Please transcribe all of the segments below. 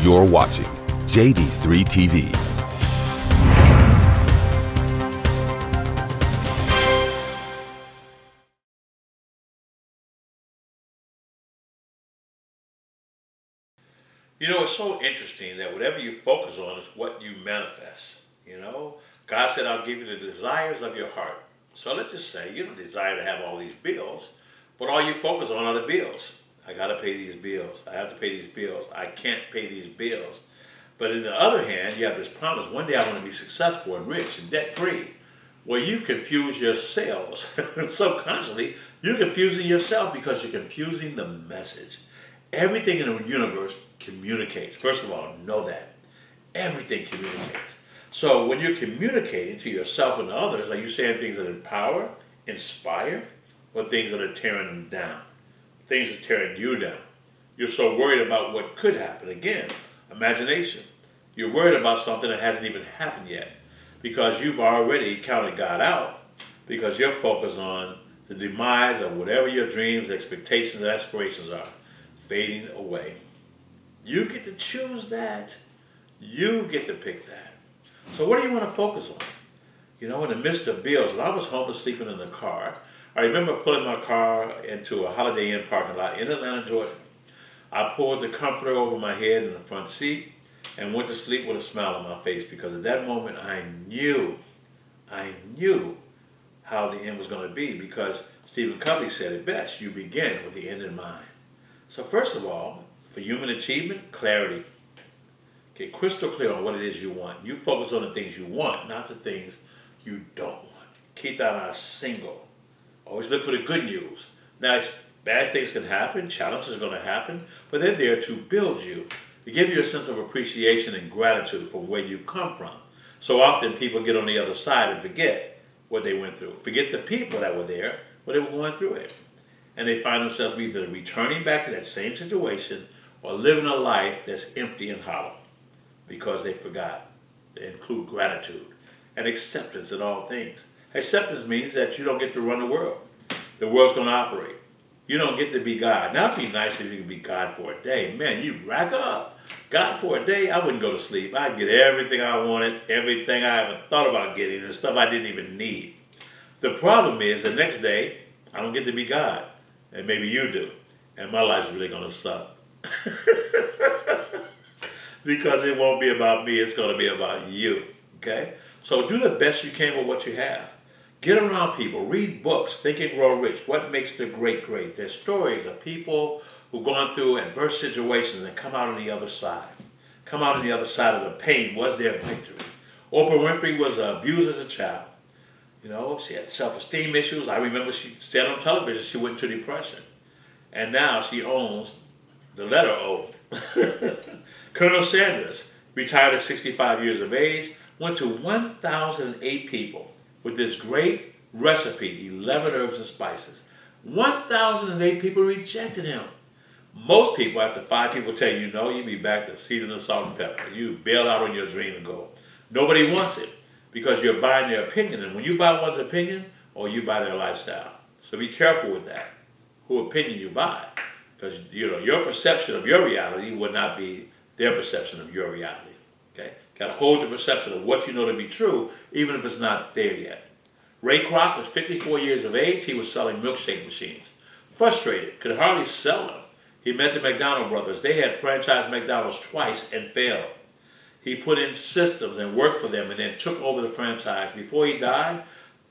You're watching JD3TV. You know, it's so interesting that whatever you focus on is what you manifest. You know, God said, I'll give you the desires of your heart. So let's just say you don't desire to have all these bills, but all you focus on are the bills. I got to pay these bills. I have to pay these bills. I can't pay these bills. But on the other hand, you have this promise, one day I want to be successful and rich and debt-free. Well, you've confused yourselves. Subconsciously, you're confusing yourself because you're confusing the message. Everything in the universe communicates. First of all, know that. Everything communicates. So when you're communicating to yourself and others, are you saying things that empower, inspire, or things that are tearing them down? Things that are tearing you down. You're so worried about what could happen. Again, imagination. You're worried about something that hasn't even happened yet because you've already counted God out because you're focused on the demise of whatever your dreams, expectations, and aspirations are fading away. You get to choose that. You get to pick that. So what do you want to focus on? You know, in the midst of bills, when I was homeless sleeping in the car, I remember pulling my car into a Holiday Inn parking lot in Atlanta, Georgia. I pulled the comforter over my head in the front seat and went to sleep with a smile on my face because at that moment I knew how the end was going to be because Stephen Covey said it best, you begin with the end in mind. So first of all, for human achievement, clarity. Get crystal clear on what it is you want. You focus on the things you want, not the things you don't want. Keep that eye single. Always look for the good news. Now, bad things can happen, challenges are going to happen, but they're there to build you, to give you a sense of appreciation and gratitude for where you come from. So often people get on the other side and forget what they went through. Forget the people that were there, but they were going through it. And they find themselves either returning back to that same situation or living a life that's empty and hollow because they forgot. They include gratitude and acceptance in all things. Acceptance means that you don't get to run the world. The world's going to operate. You don't get to be God. Now, it'd be nice if you could be God for a day. Man, you rack up. God for a day, I wouldn't go to sleep. I'd get everything I wanted, everything I ever thought about getting, and stuff I didn't even need. The problem is the next day, I don't get to be God. And maybe you do. And my life's really going to suck. Because it won't be about me, it's going to be about you. Okay? So do the best you can with what you have. Get around people. Read books. Think and Grow Rich. What makes the great great? There's stories of people who've gone through adverse situations and come out on the other side. Come out on the other side of the pain was their victory. Oprah Winfrey was abused as a child. You know, she had self-esteem issues. I remember she said on television she went into depression. And now she owns the letter O. Colonel Sanders, retired at 65 years of age, went to 1,008 people with this great recipe, 11 herbs and spices. 1,008 people rejected him. Most people, after 5 people tell you no, you be back to seasoning salt and pepper. You bail out on your dream and go. Nobody wants it. Because you're buying their opinion. And when you buy one's opinion, or you buy their lifestyle. So be careful with that, who opinion you buy. Because your perception of your reality would not be their perception of your reality. Okay? Got to hold the perception of what you know to be true, even if it's not there yet. Ray Kroc was 54 years of age. He was selling milkshake machines. Frustrated, could hardly sell them. He met the McDonald brothers. They had franchised McDonald's twice and failed. He put in systems and worked for them and then took over the franchise. Before he died,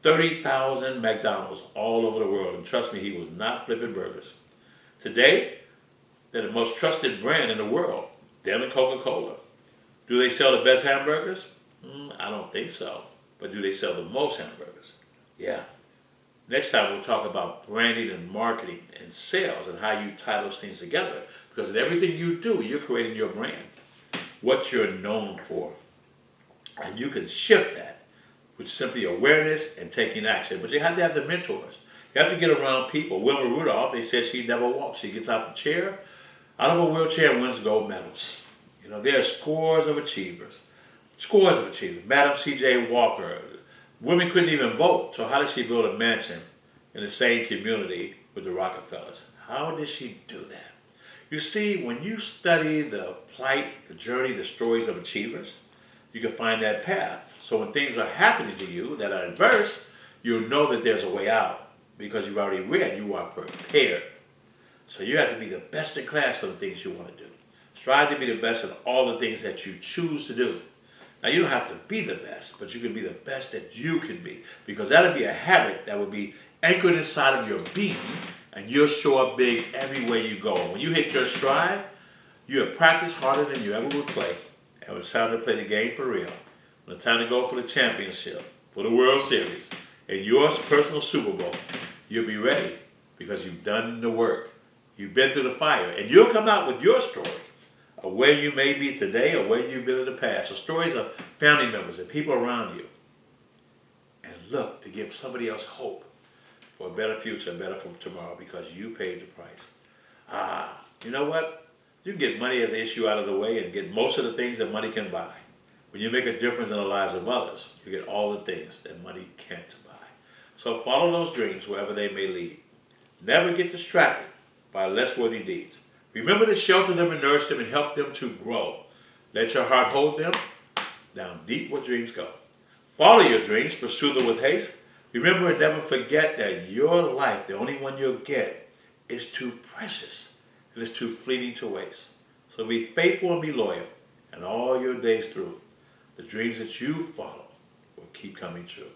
30,000 McDonald's all over the world. And trust me, he was not flipping burgers. Today, they're the most trusted brand in the world. Them and Coca-Cola. Do they sell the best hamburgers? I don't think so. But do they sell the most hamburgers? Yeah. Next time we'll talk about branding and marketing and sales and how you tie those things together. Because in everything you do, you're creating your brand. What you're known for. And you can shift that with simply awareness and taking action. But you have to have the mentors. You have to get around people. Wilma Rudolph, they said she never walked. She gets out the chair, out of a wheelchair and wins gold medals. You know, there are scores of achievers. Scores of achievers. Madam C.J. Walker. Women couldn't even vote. So how did she build a mansion in the same community with the Rockefellers? How did she do that? You see, when you study the plight, the journey, the stories of achievers, you can find that path. So when things are happening to you that are adverse, you'll know that there's a way out because you've already read, you are prepared. So you have to be the best in class of the things you want to do. Strive to be the best in all the things that you choose to do. Now, you don't have to be the best, but you can be the best that you can be, because that'll be a habit that will be anchored inside of your being, and you'll show up big everywhere you go. And when you hit your stride, you have practiced harder than you ever would play. And when it's time to play the game for real, when it's time to go for the championship, for the World Series, and your personal Super Bowl, you'll be ready because you've done the work. You've been through the fire, and you'll come out with your story of where you may be today or where you've been in the past. So stories of family members and people around you. And look to give somebody else hope for a better future, better for tomorrow, because you paid the price. You know what? You can get money as an issue out of the way and get most of the things that money can buy. When you make a difference in the lives of others, you get all the things that money can't buy. So follow those dreams wherever they may lead. Never get distracted by less worthy deeds. Remember to shelter them and nourish them and help them to grow. Let your heart hold them down deep where dreams go. Follow your dreams, pursue them with haste. Remember and never forget that your life, the only one you'll get, is too precious. It is too fleeting to waste. So be faithful and be loyal, and all your days through, the dreams that you follow will keep coming true.